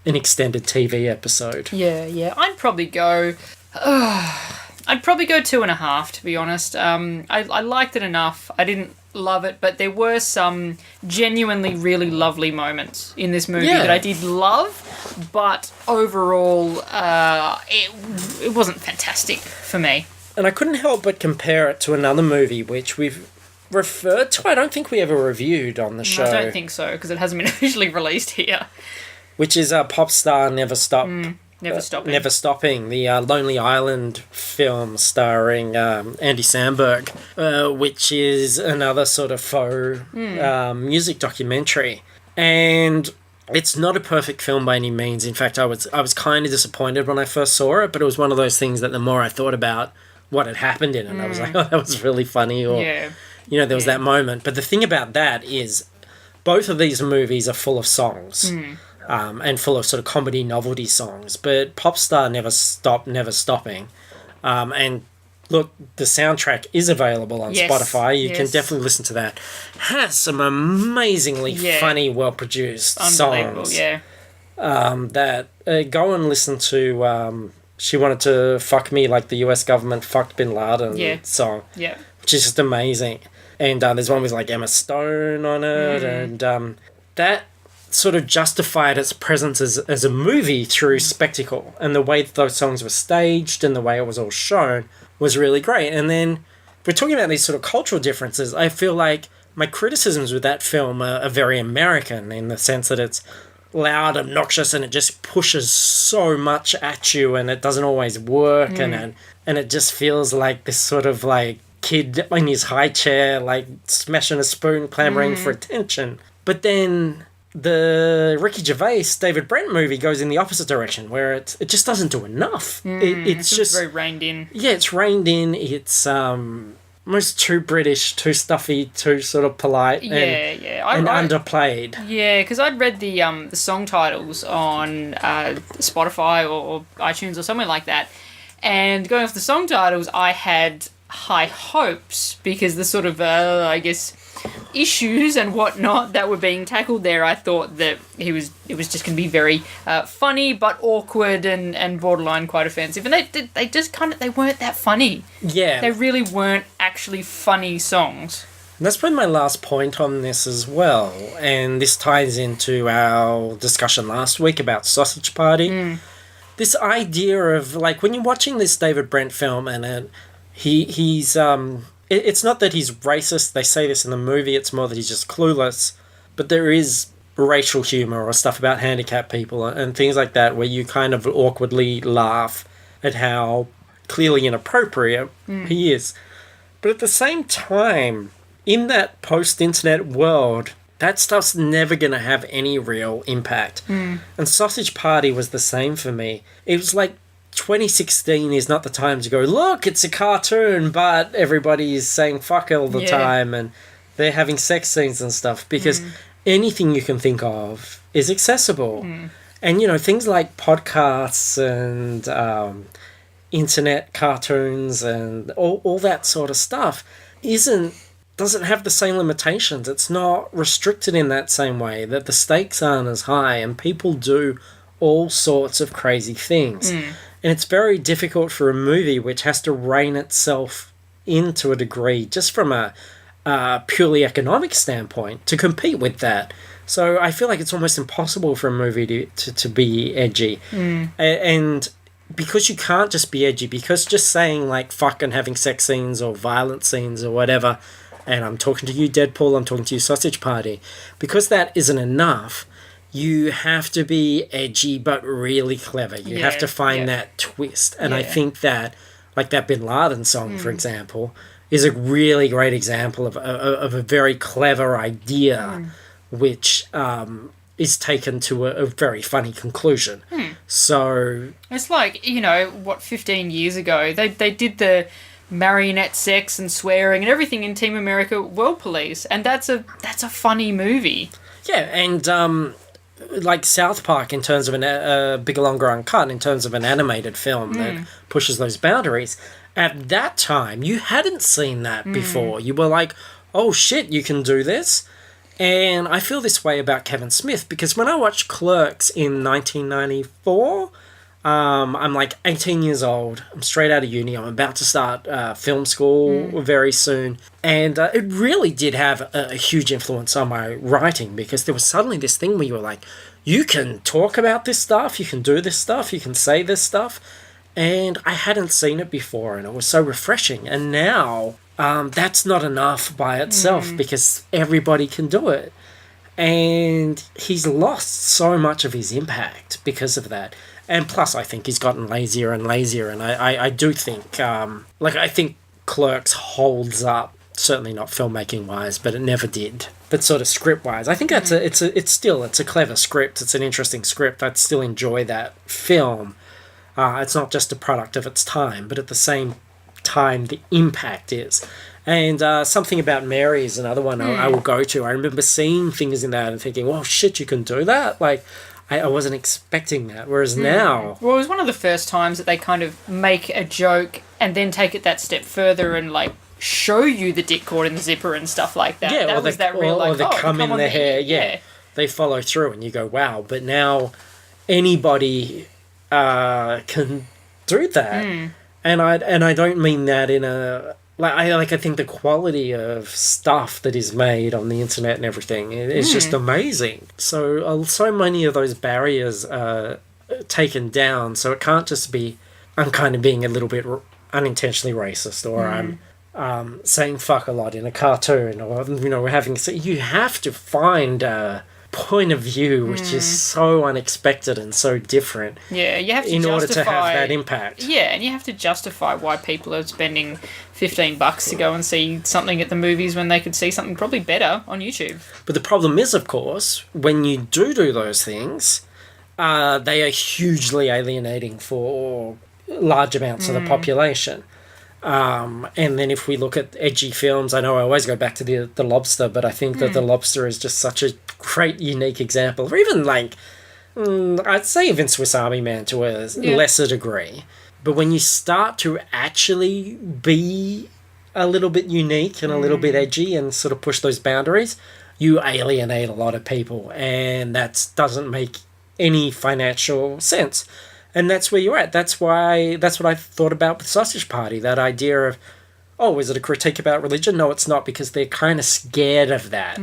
an extended TV episode. Yeah. I'd probably go 2.5, to be honest. I liked it enough. I didn't love it, but there were some genuinely really lovely moments in this movie that I did love, but overall it wasn't fantastic for me. And I couldn't help but compare it to another movie which we've referred to. I don't think we ever reviewed on the show. I don't think so, because it hasn't been officially released here. Which is Popstar Never Stop. Never Stopping. Never Stopping, the Lonely Island film starring Andy Samberg, which is another sort of faux music documentary. And it's not a perfect film by any means. In fact, I was kind of disappointed when I first saw it, but it was one of those things that the more I thought about what had happened in it, I was like, oh, that was really funny, or, there was that moment. But the thing about that is both of these movies are full of songs. And full of sort of comedy novelty songs, but Popstar Never Stop, Never Stopping. And look, the soundtrack is available on Spotify. You can definitely listen to that. Has some amazingly funny, well-produced songs. That go and listen to She Wanted to Fuck Me Like the US Government Fucked Bin Laden song, which is just amazing. And there's one with like Emma Stone on it, and that sort of justified its presence as a movie through spectacle, and the way that those songs were staged and the way it was all shown was really great. And then we're talking about these sort of cultural differences. I feel like my criticisms with that film are very American, in the sense that it's loud, obnoxious, and it just pushes so much at you, and it doesn't always work, and it just feels like this sort of like kid in his high chair, like smashing a spoon, clamoring for attention. But then the Ricky Gervais, David Brent movie goes in the opposite direction, where it just doesn't do enough. It's just very reined in. Yeah, it's reined in. It's almost too British, too stuffy, too sort of polite, and underplayed. Yeah, because I'd read the song titles on Spotify or iTunes or somewhere like that, and going off the song titles, I had high hopes, because the sort of I guess issues and whatnot that were being tackled there, I thought that it was just going to be very funny but awkward and borderline quite offensive, and they just they weren't that funny. Yeah, they really weren't actually funny songs. And that's probably my last point on this as well, and this ties into our discussion last week about Sausage Party. This idea of, like, when you're watching this David Brent film, and he's it's not that he's racist, they say this in the movie, it's more that he's just clueless, but there is racial humour or stuff about handicapped people and things like that, where you kind of awkwardly laugh at how clearly inappropriate he is. But at the same time, in that post-internet world, that stuff's never going to have any real impact. And Sausage Party was the same for me. It was like, 2016 is not the time to go, look, it's a cartoon, but everybody is saying fuck all the time, and they're having sex scenes and stuff, because anything you can think of is accessible. And, you know, things like podcasts and internet cartoons and all that sort of stuff doesn't have the same limitations. It's not restricted in that same way, that the stakes aren't as high, and people do all sorts of crazy things. And it's very difficult for a movie which has to rein itself in to a degree, just from a purely economic standpoint, to compete with that. So I feel like it's almost impossible for a movie to be edgy. And because you can't just be edgy, because just saying like fuck and having sex scenes or violent scenes or whatever, and I'm talking to you Deadpool, I'm talking to you Sausage Party, because that isn't enough, you have to be edgy but really clever. You have to find that twist. And I think that, like that Bin Laden song, for example, is a really great example of a very clever idea which is taken to a very funny conclusion. So it's like, you know, 15 years ago, they did the marionette sex and swearing and everything in Team America World Police, and that's a funny movie. Yeah, and like South Park, in terms of a Bigger, Longer, Uncut, in terms of an animated film that pushes those boundaries, at that time, you hadn't seen that before. You were like, oh shit, you can do this? And I feel this way about Kevin Smith, because when I watched Clerks in 1994, I'm like 18 years old, I'm straight out of uni, I'm about to start film school very soon, and it really did have a huge influence on my writing, because there was suddenly this thing where you were like, you can talk about this stuff, you can do this stuff, you can say this stuff, and I hadn't seen it before, and it was so refreshing. And now that's not enough by itself, because everybody can do it, and he's lost so much of his impact because of that. And plus, I think he's gotten lazier and lazier, and I do think, I think Clerks holds up, certainly not filmmaking-wise, but it never did. But sort of script-wise, I think it's a clever script, it's an interesting script, I'd still enjoy that film. It's not just a product of its time, but at the same time, the impact is. And Something About Mary is another one I will go to. I remember seeing things in that and thinking, oh shit, you can do that? Like, I wasn't expecting that, whereas now... Well, it was one of the first times that they kind of make a joke and then take it that step further and, like, show you the dick cord in the zipper and stuff like that. Yeah, that was that real, like, or the cum in the hair, yeah. They follow through and you go, wow, but now anybody can do that. And I don't mean that in a I think the quality of stuff that is made on the internet and everything is just amazing. So many of those barriers are taken down, so it can't just be I'm kind of being a little bit unintentionally racist, or I'm saying fuck a lot in a cartoon, or we're having. So you have to find a point of view which is so unexpected and so different. Yeah, you have to in order to have justify that impact. Yeah, and you have to justify why people are spending $15 to go and see something at the movies when they could see something probably better on YouTube. But the problem is, of course, when you do those things, they are hugely alienating for large amounts of the population. And then if we look at edgy films, I know I always go back to the Lobster, but I think that The Lobster is just such a great, unique example. Or even I'd say even Swiss Army Man to a lesser degree. But when you start to actually be a little bit unique and a little bit edgy and sort of push those boundaries, you alienate a lot of people, and that doesn't make any financial sense. And that's where you're at. That's what I thought about with Sausage Party, that idea of, is it a critique about religion? No, it's not, because they're kind of scared of that.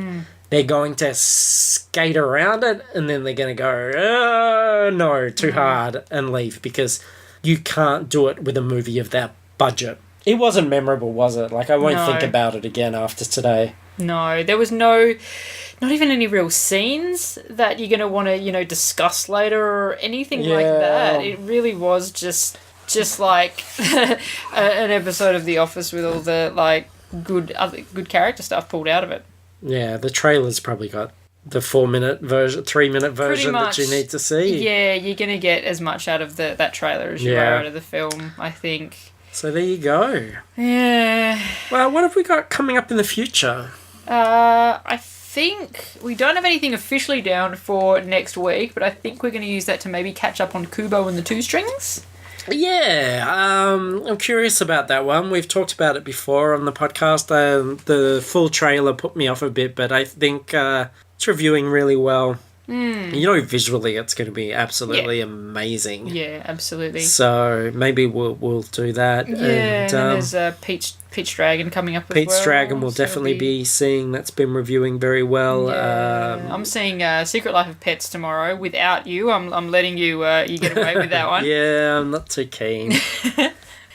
They're going to skate around it, and then they're going to go, no, too hard, and leave, because you can't do it with a movie of that budget. It wasn't memorable, was it? I won't think about it again after today. No, there was not even any real scenes that you're going to want to, discuss later or anything like that. It really was just like an episode of The Office with all the, good character stuff pulled out of it. Yeah, the trailer's probably got the 4-minute version, 3-minute version that you need to see. Yeah, you're going to get as much out of that trailer as you are out of the film, I think. So there you go. Yeah. Well, what have we got coming up in the future? I think we don't have anything officially down for next week, but I think we're going to use that to maybe catch up on Kubo and the Two Strings. Yeah, I'm curious about that one. We've talked about it before on the podcast. The full trailer put me off a bit, but I think it's reviewing really well. Visually it's going to be absolutely amazing. Yeah, absolutely. So maybe we'll do that. Yeah, and there's Peach Dragon coming up as well. Peach Dragon we'll definitely be seeing. That's been reviewing very well. Yeah. I'm seeing Secret Life of Pets tomorrow without you. I'm letting you you get away with that one. Yeah, I'm not too keen.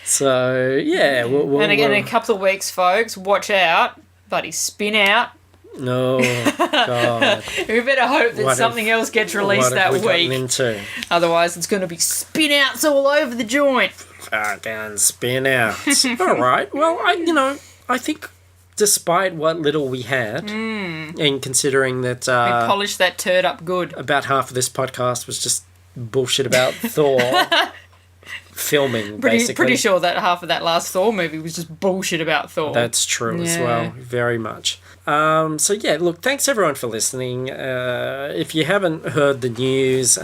So, yeah. And again, in a couple of weeks, folks, watch out. Buddy, Spin Out. No, God. We better hope that something else gets released that week. Into? Otherwise, it's going to be spin outs all over the joint. Fucking spin outs. All right. Well, I think despite what little we had, and considering that... we polished that turd up good. About half of this podcast was just bullshit about Thor. Filming, basically. Pretty sure that half of that last Thor movie was just bullshit about Thor. That's true as well, very much. So yeah, look, thanks everyone for listening. If you haven't heard the news,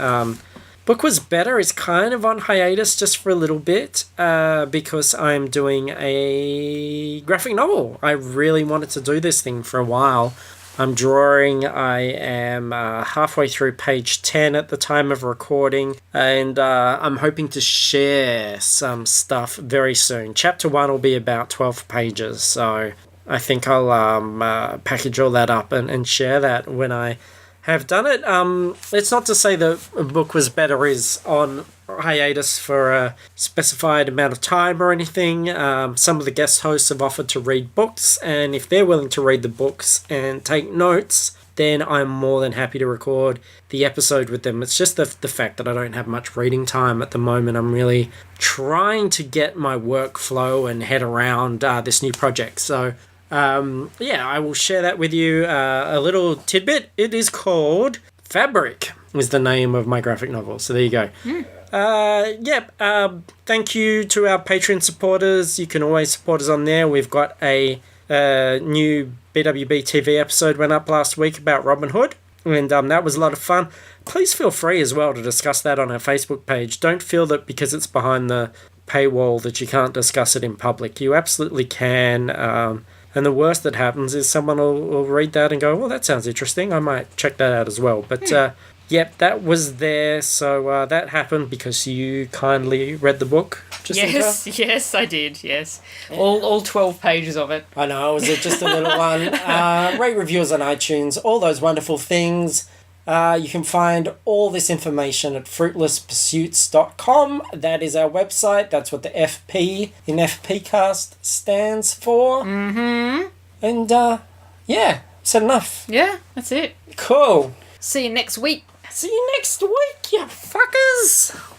Book Was Better is kind of on hiatus just for a little bit because I'm doing a graphic novel. I really wanted to do this thing for a while. I'm drawing. I am halfway through page 10 at the time of recording, and I'm hoping to share some stuff very soon. Chapter 1 will be about 12 pages, so I think I'll package all that up and share that when I have done it. It's not to say the Book Was Better is on hiatus for a specified amount of time or anything. Some of the guest hosts have offered to read books, and if they're willing to read the books and take notes, then I'm more than happy to record the episode with them. It's just the fact that I don't have much reading time at the moment. I'm really trying to get my workflow and head around this new project. So I will share that with you. A little tidbit. It is called Fabric, is the name of my graphic novel. So there you go. Thank you to our Patreon supporters. You can always support us on there. We've got a new BWB TV episode went up last week about Robin Hood, and that was a lot of fun. Please feel free as well to discuss that on our Facebook page. Don't feel that because it's behind the paywall that you can't discuss it in public. You absolutely can. And the worst that happens is someone will read that and go, well, that sounds interesting. I might check that out as well. But Yep, that was there. So that happened because you kindly read the book, Jacinta. Yes, I did. Yes, all 12 pages of it. I know, was it just a little one? Rate reviews on iTunes, all those wonderful things. You can find all this information at fruitlesspursuits.com. That is our website. That's what the FP in FPcast stands for. Mm-hmm. And, yeah, said enough. Yeah, that's it. Cool. See you next week. See you next week, you fuckers.